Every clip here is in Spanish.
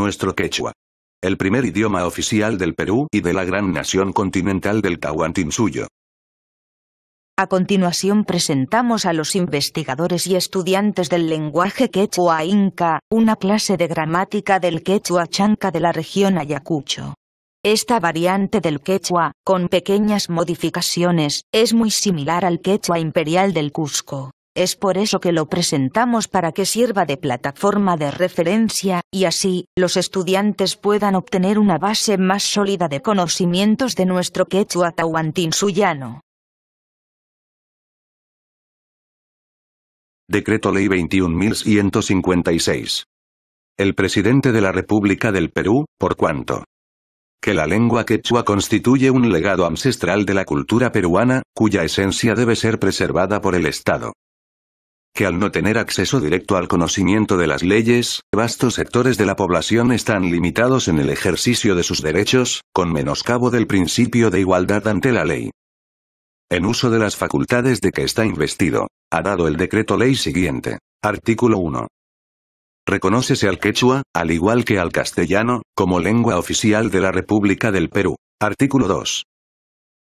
nuestro quechua. El primer idioma oficial del Perú y de la gran nación continental del Tahuantinsuyo. A continuación presentamos a los investigadores y estudiantes del lenguaje quechua inca, una clase de gramática del quechua chanca de la región Ayacucho. Esta variante del quechua, con pequeñas modificaciones, es muy similar al quechua imperial del Cusco. Es por eso que lo presentamos para que sirva de plataforma de referencia, y así, los estudiantes puedan obtener una base más sólida de conocimientos de nuestro quechua tahuantinsuyano. Decreto Ley 21.156. El presidente de la República del Perú, por cuanto que la lengua quechua constituye un legado ancestral de la cultura peruana, cuya esencia debe ser preservada por el Estado. Que al no tener acceso directo al conocimiento de las leyes, vastos sectores de la población están limitados en el ejercicio de sus derechos, con menoscabo del principio de igualdad ante la ley. En uso de las facultades de que está investido, ha dado el decreto ley siguiente. Artículo 1. Reconócese al quechua, al igual que al castellano, como lengua oficial de la República del Perú. Artículo 2.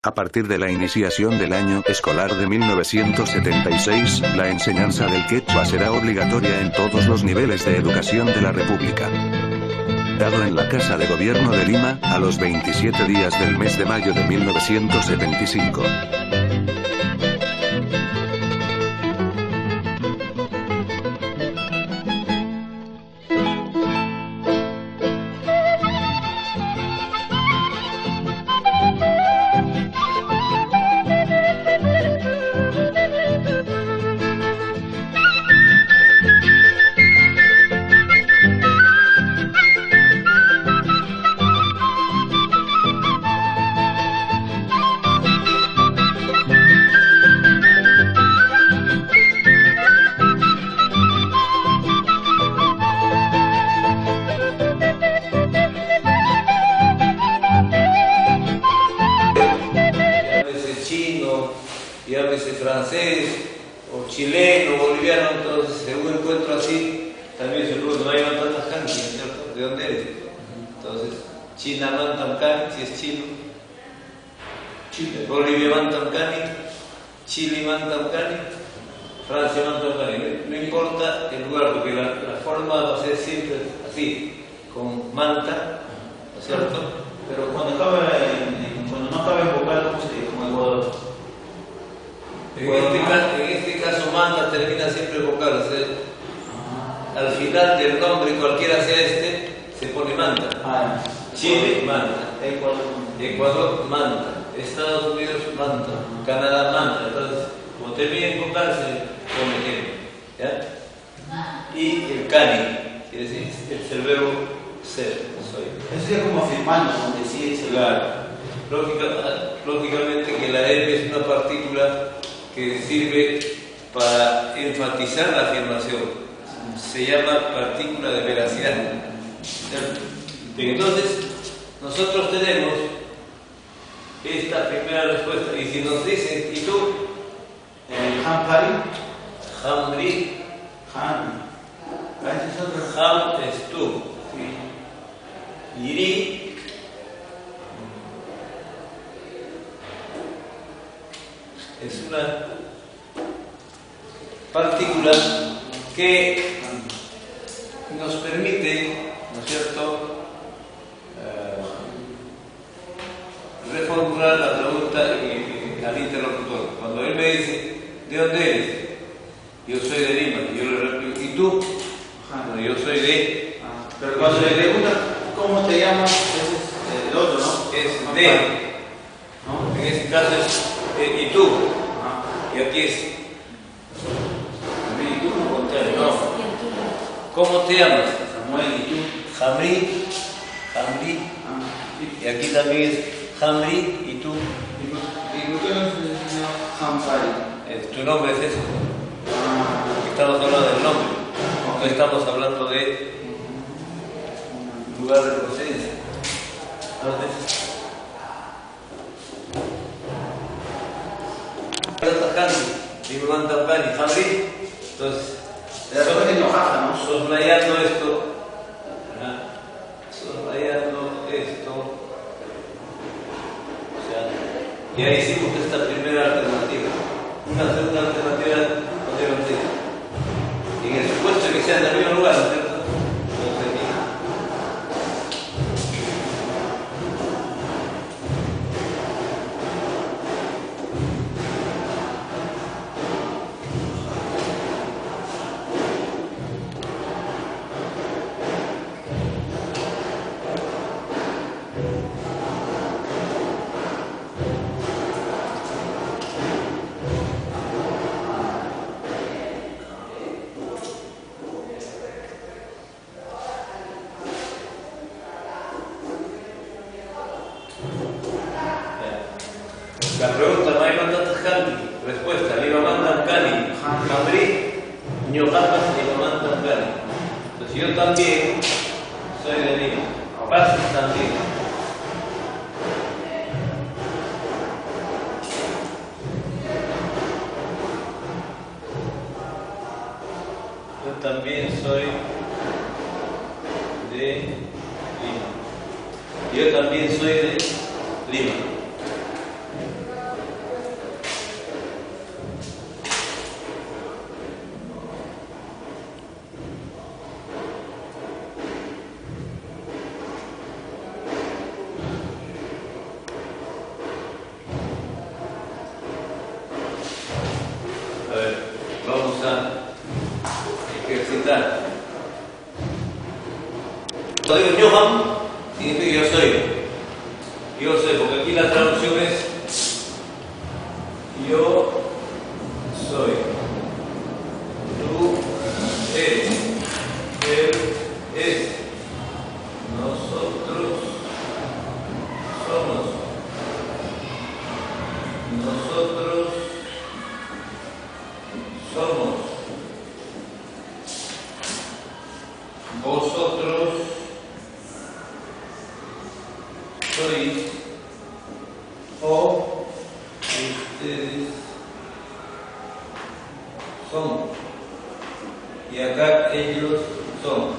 A partir de la iniciación del año escolar de 1976, la enseñanza del quechua será obligatoria en todos los niveles de educación de la República. Dado en la Casa de Gobierno de Lima, a los 27 días del mes de mayo de 1975. Y háblese francés, o chileno, boliviano, entonces según encuentro así, también se pregunta, no hay tantas canchas, ¿cierto? ¿De dónde eres? Entonces, China Mantamcani, si es chino, Chile. Bolivia Mantamcani, Chile Mantamcani, Francia Mantamcani, no importa el lugar, porque la forma va a ser siempre así, con manta, ¿no es cierto? Pero cuando no acaba en vocal, como Ecuador. En este caso manta termina siempre vocal, o sea, al final del nombre, cualquiera sea este, se pone manta. Chile, manta. Ecuador, manta. Estados Unidos, manta. Canadá, manta. Entonces, como termina en vocal, se pone M, ¿ya? Y el cani, quiere decir, es el verbo ser, soy. Eso sería como afirmando, como decir. Claro. Lógicamente que la M es una partícula que sirve para enfatizar la afirmación. Se llama partícula de veracidad. Entonces, nosotros tenemos esta primera respuesta. Y si nos dicen, ¿y tú? Hamri. Ham es tú. Iri es una partícula que nos permite, ¿no es cierto?, reformular la pregunta al interlocutor. Cuando él me dice, ¿de dónde eres? Yo soy de Lima. Y yo le replico, ¿y tú? Bueno, yo soy de... Pero cuando le pregunta, ¿cómo te llamas? Ese es el otro, ¿no? Es de... ¿no? En este caso es... ¿y tú? Y aquí es... ¿y tú? No. ¿Cómo te llamas? Samuel, ¿y tú? Hamri. Y aquí también es Hamri, ¿y tú? ¿Y por qué no se llama Hamfari? Tu nombre es ese. Estamos hablando del nombre. No estamos hablando de lugar de procedencia. Entonces... Entonces, soslayando esto, subrayando esto. O sea, ya hicimos esta primera alternativa. Una segunda alternativa pondremos esto. Y en el supuesto de que sea en el mismo lugar, ¿no es cierto? La pregunta, ¿May mandatas Hanti? Respuesta, Lima mandan Cani. Hamri, Ñocapas, Lima mandan Cani. Entonces yo también soy de Lima. Paz también. Yo también soy de Lima. Yo también soy de Lima. A ver, vamos a ejercitar. Cuando digo Johan, significa que yo soy. Yo soy, porque aquí la traducción es yo soy. Tú eres. Él es. Nosotros somos. Nosotros somos. Vosotros sois. O ustedes son. Y acá ellos son.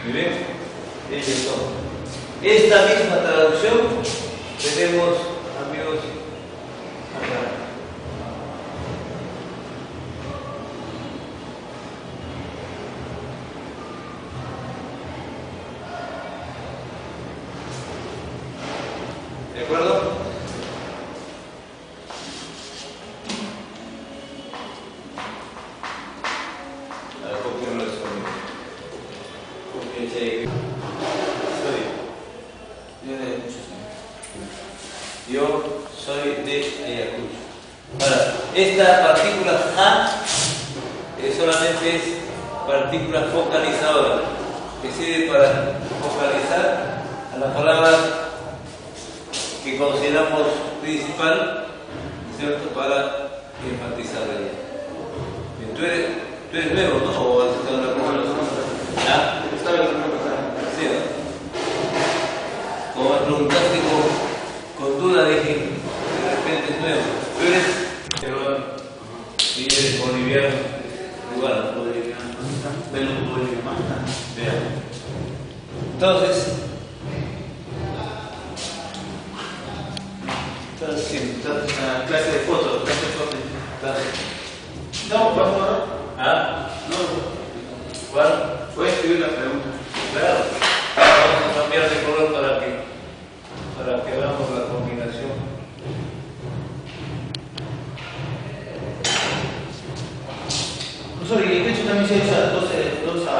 ¿Me ven? Ellos son. Esta misma traducción tenemos, amigos, acá. ¿De acuerdo? A ver, cópienlo eso. Cópiense. Yo soy de Ayacucho. Ahora, esta partícula ja solamente es partícula focalizadora, que sirve para focalizar a la palabra que consideramos principal, ¿cierto? Para enfatizar ella. Tú eres nuevo, ¿no? ¿O has estado en la primera? ¿Ah? Estaba en la primera pasada. Sí, ¿no? Como me preguntaste con duda, dije, de repente es nuevo. Tú eres peruano y eres boliviano, igual, boliviano. Vean. Entonces, Clase de fotos. No, por favor. ¿ah? No, ¿Cuál? fue escribir la pregunta. Claro. Vamos a cambiar de color para que hagamos la combinación. Profesor, y de hecho también se usa 2 a